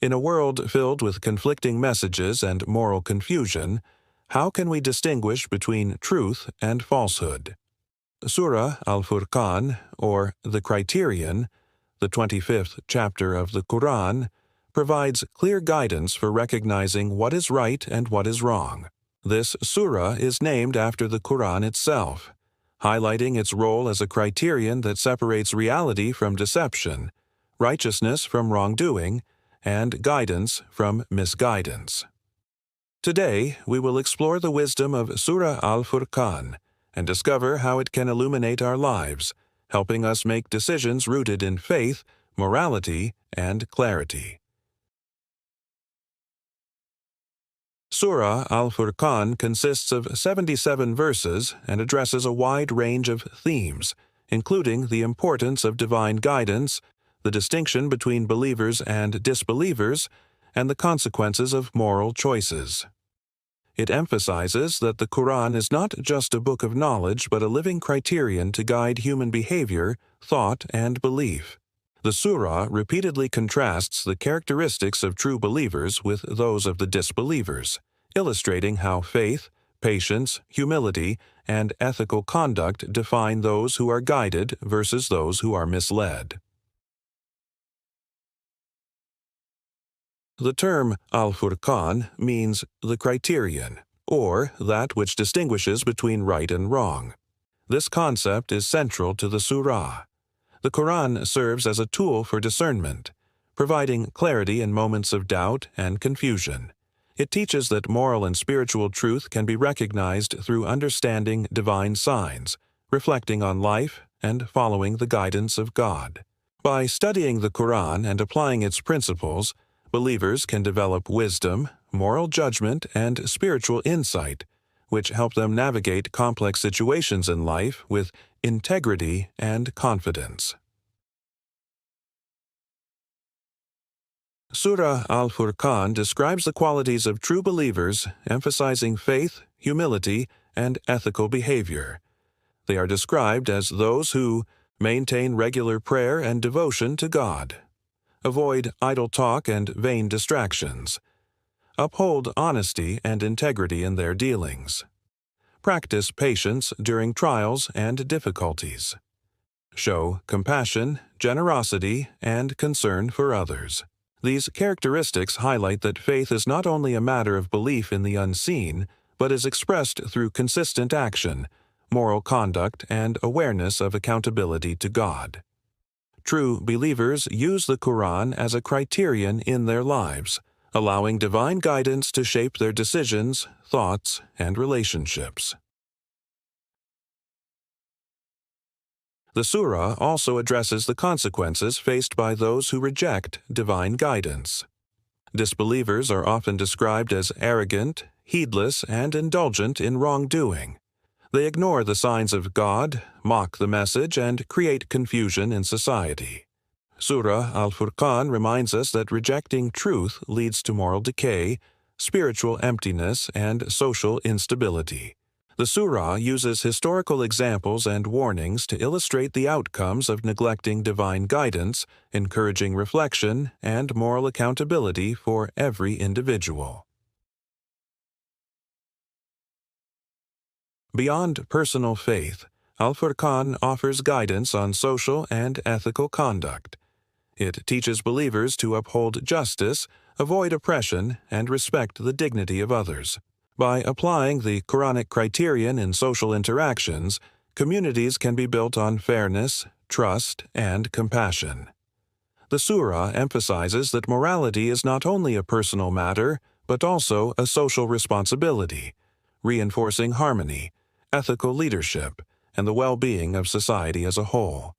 In a world filled with conflicting messages and moral confusion, how can we distinguish between truth and falsehood? Surah Al-Furqān, or the Criterion, the 25th chapter of the Quran, provides clear guidance for recognizing what is right and what is wrong. This surah is named after the Quran itself, highlighting its role as a criterion that separates reality from deception, righteousness from wrongdoing, and guidance from misguidance. Today, we will explore the wisdom of Surah Al-Furqān and discover how it can illuminate our lives, helping us make decisions rooted in faith, morality, and clarity. Surah Al-Furqān consists of 77 verses and addresses a wide range of themes, including the importance of divine guidance, the distinction between believers and disbelievers, and the consequences of moral choices. It emphasizes that the Quran is not just a book of knowledge but a living criterion to guide human behavior, thought, and belief. The surah repeatedly contrasts the characteristics of true believers with those of the disbelievers, illustrating how faith, patience, humility, and ethical conduct define those who are guided versus those who are misled. The term Al-Furqān means the criterion, or that which distinguishes between right and wrong. This concept is central to the surah. The Quran serves as a tool for discernment, providing clarity in moments of doubt and confusion. It teaches that moral and spiritual truth can be recognized through understanding divine signs, reflecting on life, and following the guidance of God. By studying the Quran and applying its principles, believers can develop wisdom, moral judgment, and spiritual insight, which help them navigate complex situations in life with integrity and confidence. Surah Al-Furqān describes the qualities of true believers, emphasizing faith, humility, and ethical behavior. They are described as those who maintain regular prayer and devotion to God, avoid idle talk and vain distractions, uphold honesty and integrity in their dealings, practice patience during trials and difficulties, show compassion, generosity, and concern for others. These characteristics highlight that faith is not only a matter of belief in the unseen, but is expressed through consistent action, moral conduct, and awareness of accountability to God. True believers use the Quran as a criterion in their lives, allowing divine guidance to shape their decisions, thoughts, and relationships. The surah also addresses the consequences faced by those who reject divine guidance. Disbelievers are often described as arrogant, heedless, and indulgent in wrongdoing. They ignore the signs of God, mock the message, and create confusion in society. Surah Al-Furqān reminds us that rejecting truth leads to moral decay, spiritual emptiness, and social instability. The surah uses historical examples and warnings to illustrate the outcomes of neglecting divine guidance, encouraging reflection and moral accountability for every individual. Beyond personal faith, Al-Furqān offers guidance on social and ethical conduct. It teaches believers to uphold justice, avoid oppression, and respect the dignity of others. By applying the Quranic criterion in social interactions, communities can be built on fairness, trust, and compassion. The surah emphasizes that morality is not only a personal matter, but also a social responsibility, reinforcing harmony, ethical leadership, and the well-being of society as a whole.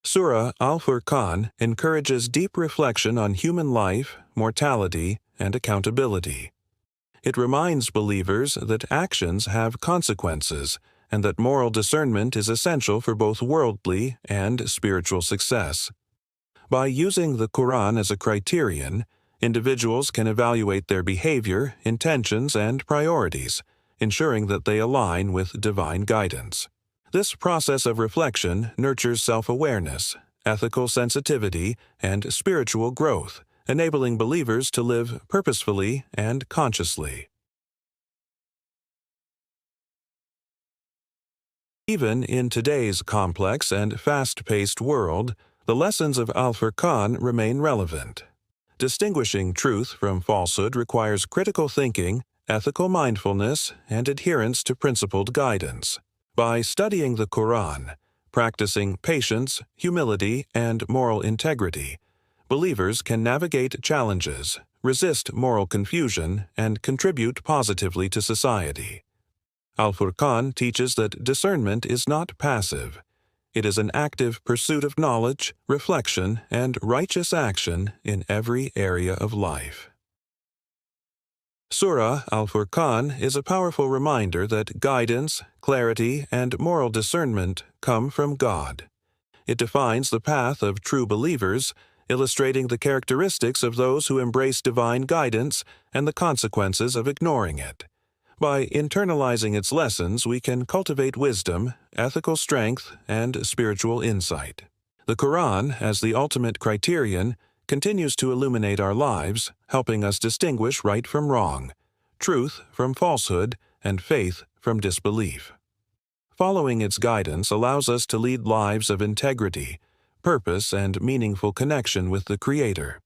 Surah Al-Furqān encourages deep reflection on human life, mortality, and accountability. It reminds believers that actions have consequences and that moral discernment is essential for both worldly and spiritual success. By using the Quran as a criterion, individuals can evaluate their behavior, intentions, and priorities, ensuring that they align with divine guidance. This process of reflection nurtures self-awareness, ethical sensitivity, and spiritual growth, enabling believers to live purposefully and consciously. Even in today's complex and fast-paced world, the lessons of Al-Furqān remain relevant. Distinguishing truth from falsehood requires critical thinking, ethical mindfulness, and adherence to principled guidance. By studying the Quran, practicing patience, humility, and moral integrity, believers can navigate challenges, resist moral confusion, and contribute positively to society. Al-Furqān teaches that discernment is not passive. It is an active pursuit of knowledge, reflection, and righteous action in every area of life. Surah Al-Furqān is a powerful reminder that guidance, clarity, and moral discernment come from God. It defines the path of true believers, illustrating the characteristics of those who embrace divine guidance and the consequences of ignoring it. By internalizing its lessons, we can cultivate wisdom, ethical strength, and spiritual insight. The Quran, as the ultimate criterion, continues to illuminate our lives, helping us distinguish right from wrong, truth from falsehood, and faith from disbelief. Following its guidance allows us to lead lives of integrity, purpose, and meaningful connection with the Creator.